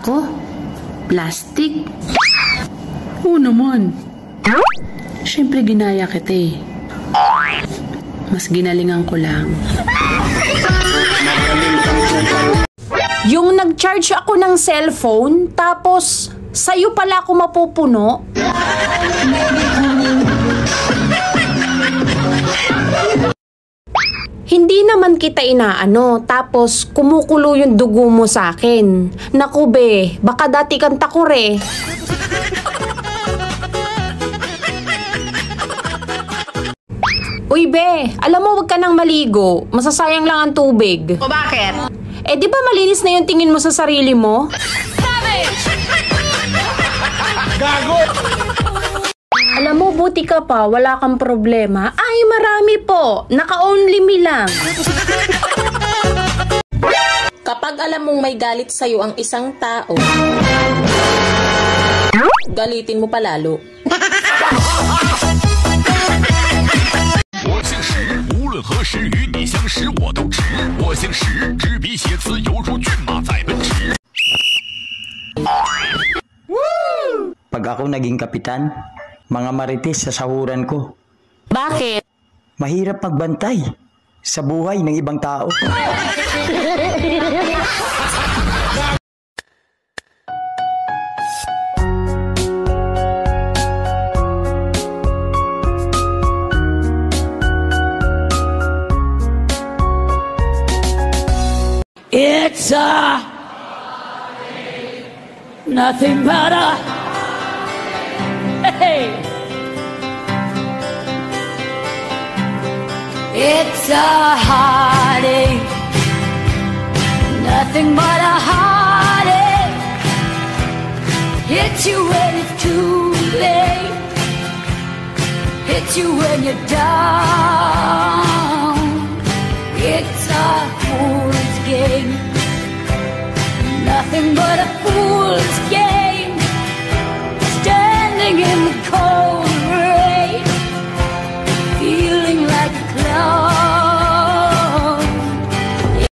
Ako? Plastic? Oo naman. Siyempre ginaya kita eh. Mas ginalingan ko lang. Yung nag-charge ako ng cellphone, tapos sa'yo pala ako mapupuno? Hindi naman kita inaano, tapos kumukulo yung dugo mo sa akin. Naku be, baka dati kang takore. Uy be, alam mo wag ka nang maligo. Masasayang lang ang tubig. O bakit? Eh di ba malinis na yung tingin mo sa sarili mo? Gago! Alam mo, buti ka pa, wala kang problema. Ay, marami po. Naka-only me lang. Kapag alam mong may galit sa'yo ang isang tao, galitin mo palalo. 我姓石，无论何时与你相识我都直。我姓石，执笔写词犹如骏马在奔驰。 Pag ako naging kapitan, mga marites sa sahuran ko. Bakit? Mahirap magbantay sa buhay ng ibang tao. It's nothing but a hey. It's a heartache, nothing but a heartache. Hits you when it's too late, hits you when you're down. It's a